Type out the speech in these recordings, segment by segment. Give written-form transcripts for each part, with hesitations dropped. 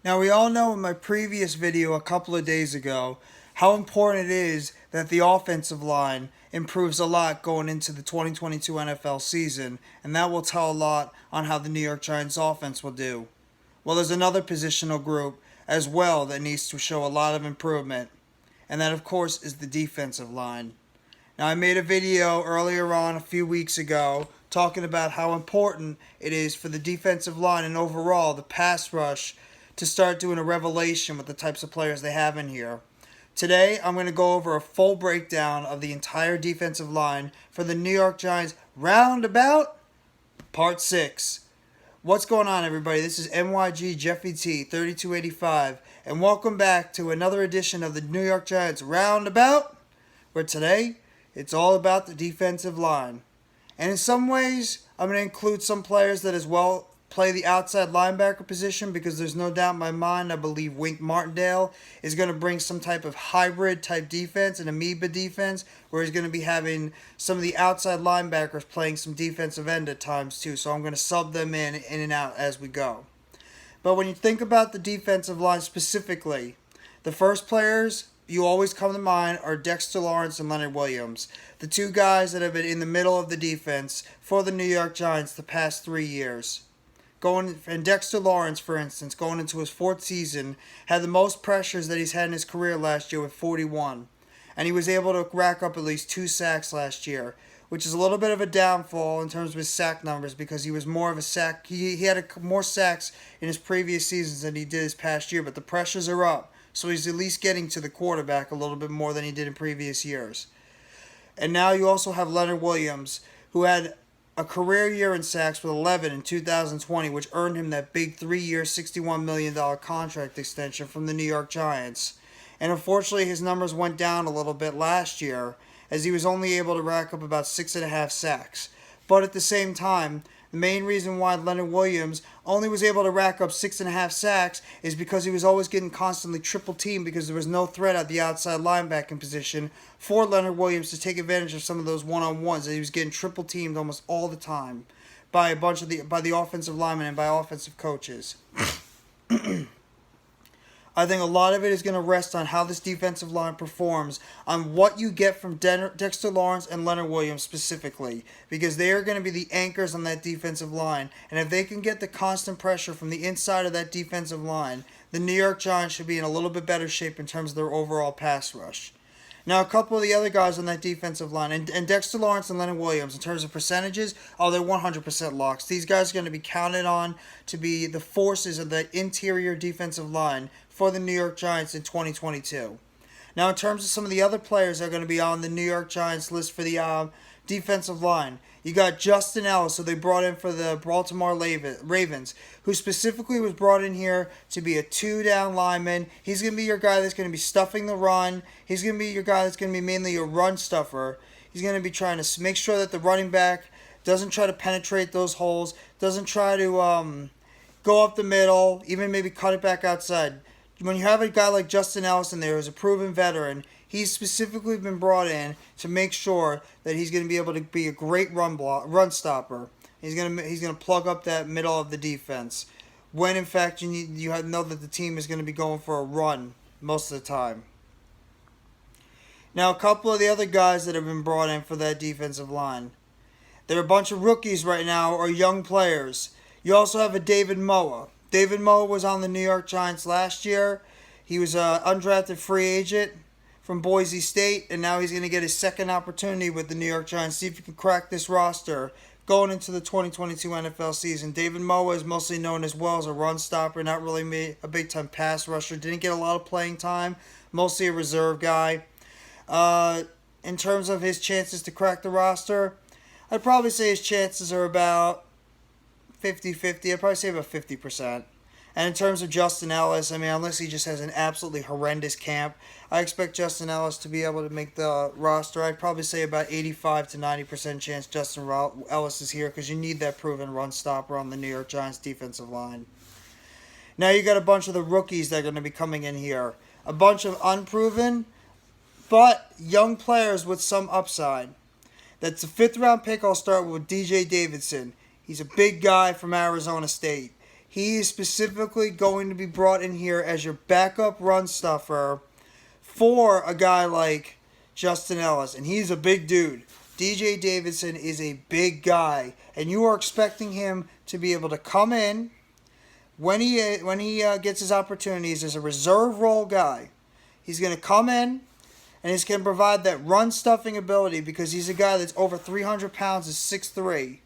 Now, we all know in my previous video a couple of days ago how important it is that the offensive line improves a lot going into the 2022 NFL season, and that will tell a lot on how the New York Giants offense will do. Well, there's another positional group as well that needs to show a lot of improvement, and that, of course, is the defensive line. Now, I made a video earlier on a few weeks ago talking about how important it is for the defensive line and overall the pass rush to start doing a revelation with the types of players they have in here. Today, I'm going to go over a full breakdown of the entire defensive line for the New York Giants Roundabout Part 6. What's going on, everybody? This is NYG Jeffy T 3285, and welcome back to another edition of the New York Giants Roundabout, where today it's all about the defensive line. And in some ways, I'm going to include some players that as well play the outside linebacker position, because there's no doubt in my mind I believe Wink Martindale is going to bring some type of hybrid type defense, an amoeba defense, where he's going to be having some of the outside linebackers playing some defensive end at times too. So I'm going to sub them in and out as we go. But when you think about the defensive line specifically, the first players you always come to mind are Dexter Lawrence and Leonard Williams, the two guys that have been in the middle of the defense for the New York Giants the past 3 years. And Dexter Lawrence, for instance, going into his fourth season, had the most pressures that he's had in his career last year with 41. And he was able to rack up at least 2 sacks last year, which is a little bit of a downfall in terms of his sack numbers, because he was more of a sack. He had more sacks in his previous seasons than he did his past year, but the pressures are up. So he's at least getting to the quarterback a little bit more than he did in previous years. And now you also have Leonard Williams, who had a career year in sacks with 11 in 2020, which earned him that big 3-year, $61 million contract extension from the New York Giants. And unfortunately, his numbers went down a little bit last year, as he was only able to rack up about 6.5 sacks. But at the same time, the main reason why Leonard Williams only was able to rack up 6.5 sacks is because he was always getting constantly triple teamed, because there was no threat at the outside linebacking position for Leonard Williams to take advantage of some of those one-on-ones that he was getting triple teamed almost all the time by the offensive linemen and by offensive coaches. I think a lot of it is going to rest on how this defensive line performs, on what you get from Dexter Lawrence and Leonard Williams specifically, because they are going to be the anchors on that defensive line. And if they can get the constant pressure from the inside of that defensive line, the New York Giants should be in a little bit better shape in terms of their overall pass rush. Now, a couple of the other guys on that defensive line, and Dexter Lawrence and Leonard Williams, in terms of percentages, they're 100% locks. These guys are going to be counted on to be the forces of the interior defensive line for the New York Giants in 2022. Now, in terms of some of the other players that are going to be on the New York Giants list for the defensive line, you got Justin Ellis, who they brought in for the Baltimore Ravens, who specifically was brought in here to be a 2-down lineman. He's going to be your guy that's going to be stuffing the run. He's going to be your guy that's going to be mainly a run stuffer. He's going to be trying to make sure that the running back doesn't try to penetrate those holes, doesn't try to go up the middle, even maybe cut it back outside. When you have a guy like Justin Ellis in there, who's a proven veteran, he's specifically been brought in to make sure that he's going to be able to be a great run stopper. He's going to plug up that middle of the defense, when in fact you know that the team is going to be going for a run most of the time. Now, a couple of the other guys that have been brought in for that defensive line, they're a bunch of rookies right now, or young players. You also have a David Moa. David Moa was on the New York Giants last year. He was an undrafted free agent from Boise State, and now he's going to get his second opportunity with the New York Giants, see if he can crack this roster going into the 2022 NFL season. David Moa is mostly known as well as a run stopper, not really a big-time pass rusher. Didn't get a lot of playing time, mostly a reserve guy. In terms of his chances to crack the roster, I'd probably say his chances are about 50-50. I'd probably say about 50%. And in terms of Justin Ellis, unless he just has an absolutely horrendous camp, I expect Justin Ellis to be able to make the roster. I'd probably say about 85 to 90% chance Justin Ellis is here, because you need that proven run stopper on the New York Giants defensive line. Now you got a bunch of the rookies that are going to be coming in here. A bunch of unproven, but young players with some upside. That's a 5th round pick. I'll start with DJ Davidson. He's a big guy from Arizona State. he is specifically going to be brought in here as your backup run stuffer for a guy like Justin Ellis, and he's a big dude. DJ Davidson is a big guy, and you are expecting him to be able to come in when he gets his opportunities as a reserve role guy. He's going to come in, and he's going to provide that run stuffing ability because he's a guy that's over 300 pounds, is 6'3",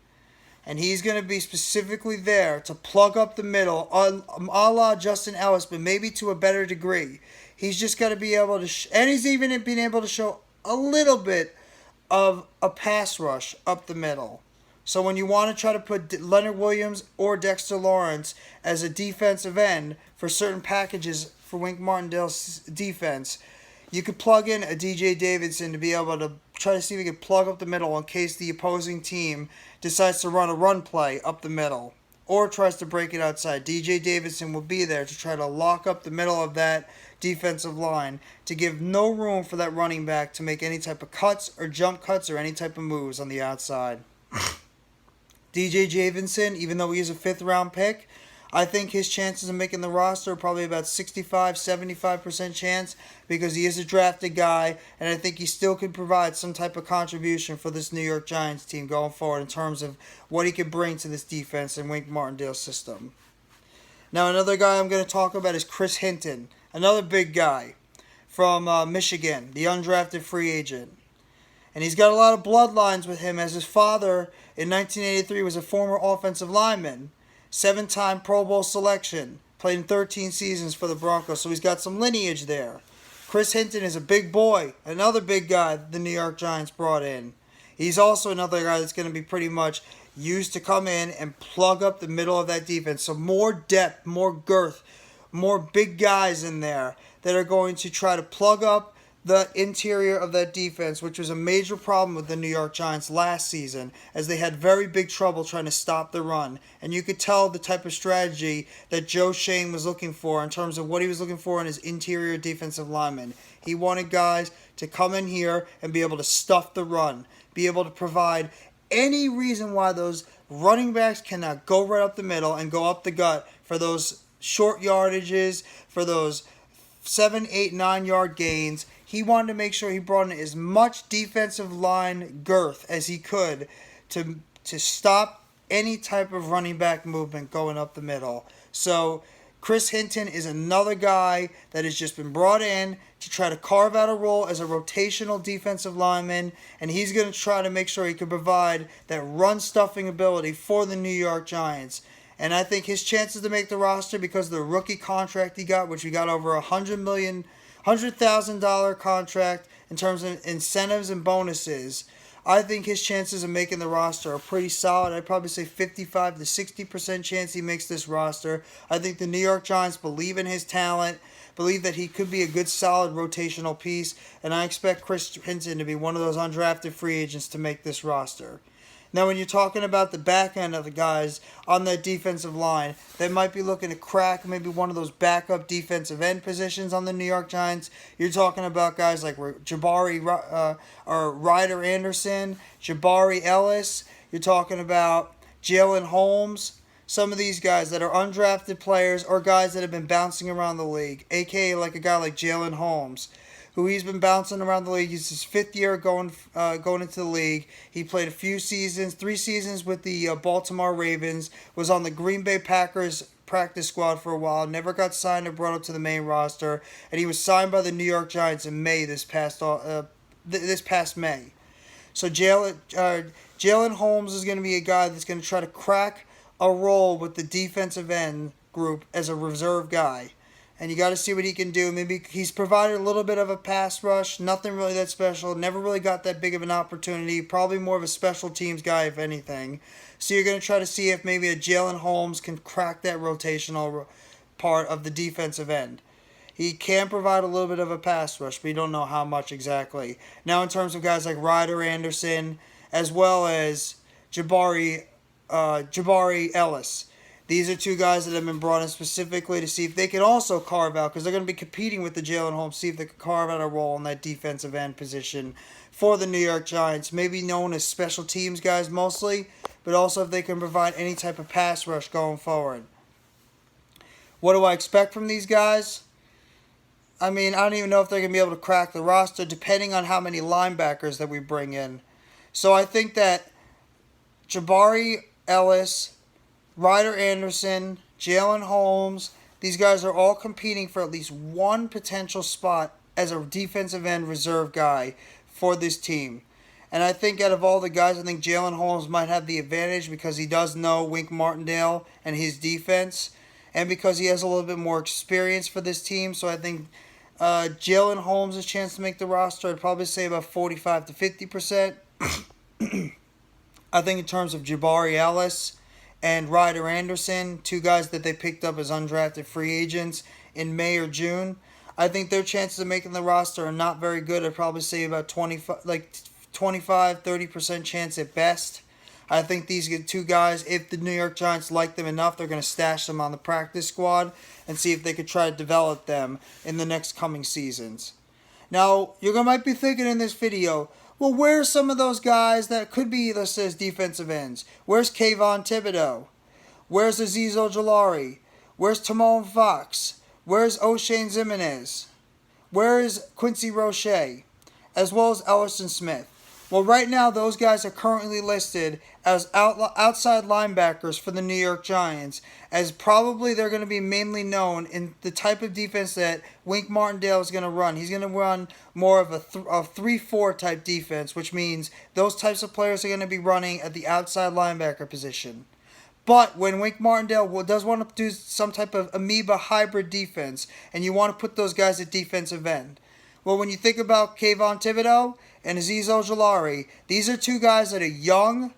and he's going to be specifically there to plug up the middle, a la Justin Ellis, but maybe to a better degree. He's just got to be able to, and he's even been able to show a little bit of a pass rush up the middle. So when you want to try to put Leonard Williams or Dexter Lawrence as a defensive end for certain packages for Wink Martindale's defense, you could plug in a DJ Davidson to be able to try to see if he can plug up the middle in case the opposing team decides to run a run play up the middle or tries to break it outside. DJ Davidson will be there to try to lock up the middle of that defensive line to give no room for that running back to make any type of cuts or jump cuts or any type of moves on the outside. DJ Davidson, even though he is a 5th round pick, I think his chances of making the roster are probably about 65-75% chance because he is a drafted guy, and I think he still could provide some type of contribution for this New York Giants team going forward in terms of what he could bring to this defense in Wink Martindale's system. Now, another guy I'm going to talk about is Chris Hinton, another big guy from Michigan, the undrafted free agent. And he's got a lot of bloodlines with him as his father in 1983 was a former offensive lineman, 7-time Pro Bowl selection, played in 13 seasons for the Broncos, so he's got some lineage there. Chris Hinton is a big boy, another big guy the New York Giants brought in. He's also another guy that's going to be pretty much used to come in and plug up the middle of that defense. So more depth, more girth, more big guys in there that are going to try to plug up the interior of that defense, which was a major problem with the New York Giants last season, as they had very big trouble trying to stop the run. And you could tell the type of strategy that Joe Schoen was looking for in terms of what he was looking for in his interior defensive linemen. He wanted guys to come in here and be able to stuff the run, be able to provide any reason why those running backs cannot go right up the middle and go up the gut for those short yardages, for those 7, 8, 9-yard gains. He wanted to make sure he brought in as much defensive line girth as he could to stop any type of running back movement going up the middle. So Chris Hinton is another guy that has just been brought in to try to carve out a role as a rotational defensive lineman, and he's going to try to make sure he can provide that run stuffing ability for the New York Giants. And I think his chances to make the roster because of the rookie contract he got, which he got over $100,000 contract in terms of incentives and bonuses, I think his chances of making the roster are pretty solid. I'd probably say 55 to 60% chance he makes this roster. I think the New York Giants believe in his talent, believe that he could be a good solid rotational piece, and I expect Chris Hinton to be one of those undrafted free agents to make this roster. Now, when you're talking about the back end of the guys on that defensive line that might be looking to crack maybe one of those backup defensive end positions on the New York Giants, you're talking about guys like Ryder Anderson, Jabari Ellis. You're talking about Jalen Holmes. Some of these guys that are undrafted players or guys that have been bouncing around the league, a.k.a. like a guy like Jalen Holmes, who he's been bouncing around the league. He's his 5th year going into the league. He played a few seasons, 3 seasons with the Baltimore Ravens, was on the Green Bay Packers practice squad for a while, never got signed or brought up to the main roster, and he was signed by the New York Giants in May this past May. So Jalen Holmes is going to be a guy that's going to try to crack a role with the defensive end group as a reserve guy. And you got to see what he can do. Maybe he's provided a little bit of a pass rush. Nothing really that special. Never really got that big of an opportunity. Probably more of a special teams guy, if anything. So you're going to try to see if maybe a Jalen Holmes can crack that rotational part of the defensive end. He can provide a little bit of a pass rush, but you don't know how much exactly. Now, in terms of guys like Ryder Anderson, as well as Jabari Ellis, these are 2 guys that have been brought in specifically to see if they can also carve out, because they're going to be competing with the Jalen Holmes, see if they can carve out a role in that defensive end position for the New York Giants, maybe known as special teams guys mostly, but also if they can provide any type of pass rush going forward. What do I expect from these guys? I mean, I don't even know if they're going to be able to crack the roster depending on how many linebackers that we bring in. So I think that Jabari Ellis, Ryder Anderson, Jalen Holmes, these guys are all competing for at least one potential spot as a defensive end reserve guy for this team. And I think out of all the guys, I think Jalen Holmes might have the advantage because he does know Wink Martindale and his defense, and because he has a little bit more experience for this team. So I think Jalen Holmes' chance to make the roster, I'd probably say about 45 to 50%. I think in terms of Jabari Ellis and Ryder Anderson, two guys that they picked up as undrafted free agents in May or June, I think their chances of making the roster are not very good. I'd probably say about 25-30% chance at best. I think these two guys, if the New York Giants like them enough, they're going to stash them on the practice squad and see if they could try to develop them in the next coming seasons. Now, you might be thinking in this video, well, where's some of those guys that could be listed as defensive ends? Where's Kayvon Thibodeau? Where's Azeez Ojulari? Where's Timon Fox? Where's O'Shane Ximines? Where is Quincy Roche? As well as Ellison Smith. Well, right now, those guys are currently listed as outside linebackers for the New York Giants, as probably they're going to be mainly known in the type of defense that Wink Martindale is going to run. He's going to run more of a 3-4 type defense, which means those types of players are going to be running at the outside linebacker position. But when Wink Martindale does want to do some type of amoeba hybrid defense, and you want to put those guys at defensive end, well, when you think about Kayvon Thibodeau and Azeez Ojulari, these are two guys that are young,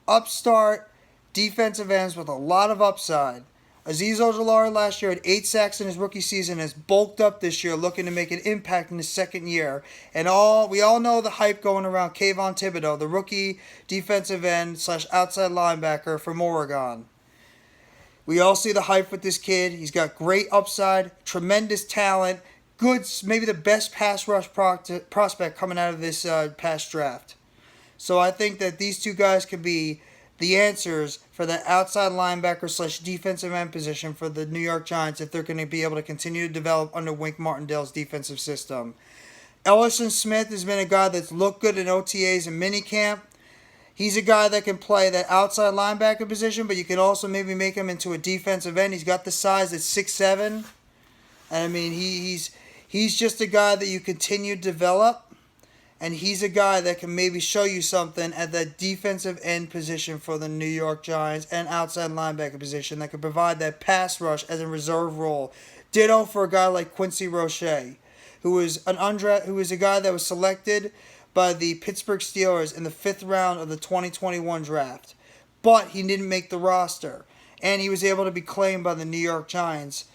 upstart defensive ends with a lot of upside. Azeez Ojulari last year had 8 sacks in his rookie season, has bulked up this year looking to make an impact in his second year. And we all know the hype going around Kayvon Thibodeau, the rookie defensive end / outside linebacker from Oregon. We all see the hype with this kid. He's got great upside, tremendous talent, good, maybe the best pass rush prospect coming out of this past draft. So I think that these two guys could be the answers for the outside linebacker / defensive end position for the New York Giants if they're going to be able to continue to develop under Wink Martindale's defensive system. Ellison Smith has been a guy that's looked good in OTAs and minicamp. He's a guy that can play that outside linebacker position, but you can also maybe make him into a defensive end. He's got the size at 6'7". And I mean, he's just a guy that you continue to develop. And he's a guy that can maybe show you something at that defensive end position for the New York Giants and outside linebacker position that could provide that pass rush as a reserve role. Ditto for a guy like Quincy Roche, who is a guy that was selected by the Pittsburgh Steelers in the 5th round of the 2021 draft. But he didn't make the roster. And he was able to be claimed by the New York Giants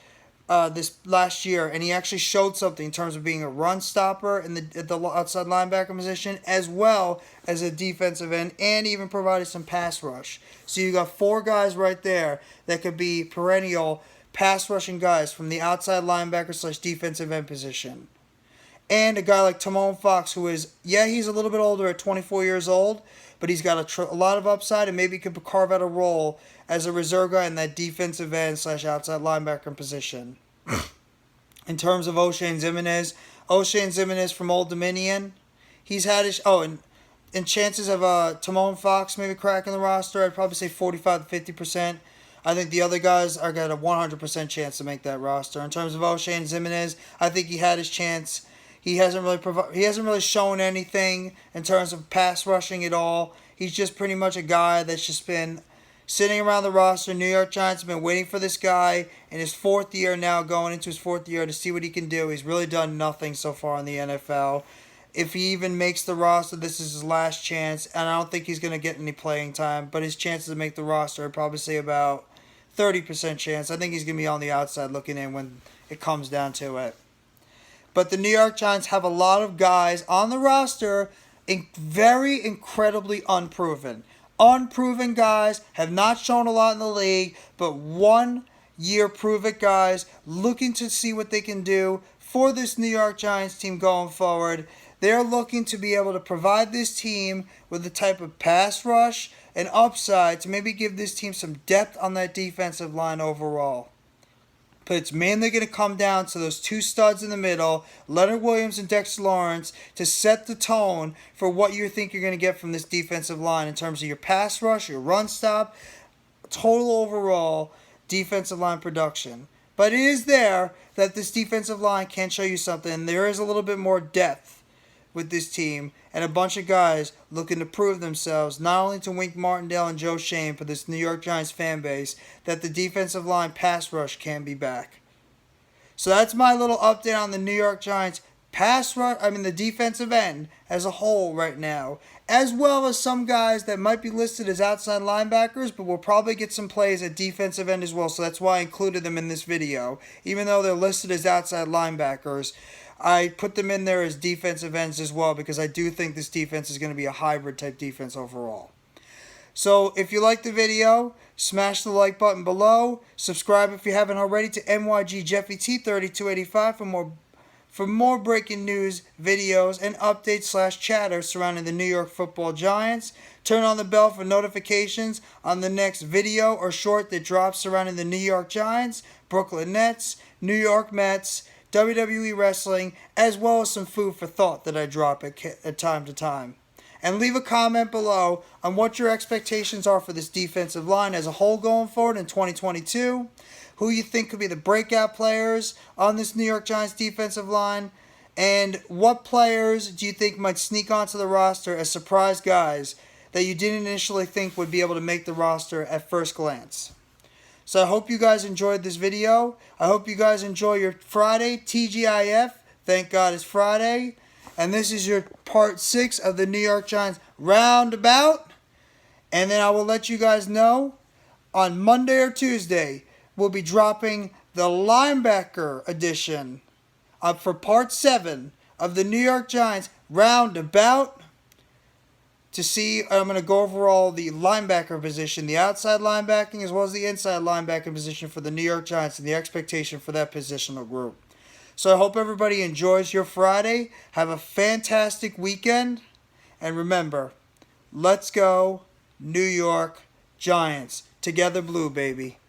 this last year, and he actually showed something in terms of being a run stopper at the outside linebacker position, as well as a defensive end, and even provided some pass rush. So you got 4 guys right there that could be perennial pass rushing guys from the outside linebacker / defensive end position. And a guy like Timon Fox, who is, he's a little bit older at 24 years old, but he's got a lot of upside and maybe could carve out a role as a reserve guy in that defensive end / outside linebacker position. In terms of O'Shane Ximines from Old Dominion, he's had his... and chances of Timon Fox maybe cracking the roster, I'd probably say 45 to 50%. I think the other guys are got a 100% chance to make that roster. In terms of O'Shane Ximines, I think he had his chance. He hasn't really shown anything in terms of pass rushing at all. He's just pretty much a guy that's just been sitting around the roster. New York Giants have been waiting for this guy in his 4th year now, going into his 4th year to see what he can do. He's really done nothing so far in the NFL. If he even makes the roster, this is his last chance, and I don't think he's going to get any playing time, but his chances to make the roster, I'd probably say about 30% chance. I think he's going to be on the outside looking in when it comes down to it. But the New York Giants have a lot of guys on the roster, very incredibly unproven. Unproven guys, have not shown a lot in the league, but 1-year prove-it guys looking to see what they can do for this New York Giants team going forward. They're looking to be able to provide this team with the type of pass rush and upside to maybe give this team some depth on that defensive line overall. but it's mainly going to come down to those two studs in the middle, Leonard Williams and Dexter Lawrence, to set the tone for what you think you're going to get from this defensive line in terms of your pass rush, your run stop, total overall defensive line production. But it is there that this defensive line can show you something. There is a little bit more depth with this team and a bunch of guys looking to prove themselves, not only to Wink Martindale and Joe Shane, but this New York Giants fan base, that the defensive line pass rush can be back. So that's my little update on the New York Giants the defensive end as a whole right now, as well as some guys that might be listed as outside linebackers, but we'll probably get some plays at defensive end as well, so that's why I included them in this video. Even though they're listed as outside linebackers, I put them in there as defensive ends as well, because I do think this defense is going to be a hybrid type defense overall. So if you like the video, smash the like button below, subscribe if you haven't already to NYG Jeffy T3285 for more breaking news, videos, and updates / chatter surrounding the New York Football Giants. Turn on the bell for notifications on the next video or short that drops surrounding the New York Giants, Brooklyn Nets, New York Mets, WWE Wrestling, as well as some food for thought that I drop at time to time. And leave a comment below on what your expectations are for this defensive line as a whole going forward in 2022. Who you think could be the breakout players on this New York Giants defensive line, and what players do you think might sneak onto the roster as surprise guys that you didn't initially think would be able to make the roster at first glance. So I hope you guys enjoyed this video. I hope you guys enjoy your Friday, TGIF. Thank God it's Friday. And this is your part 6 of the New York Giants Roundabout. And then I will let you guys know on Monday or Tuesday, we'll be dropping the linebacker edition for part 7 of the New York Giants Roundabout. To see, I'm going to go over all the linebacker position, the outside linebacking as well as the inside linebacker position for the New York Giants and the expectation for that positional group. So I hope everybody enjoys your Friday. Have a fantastic weekend. And remember, let's go New York Giants. Together blue, baby.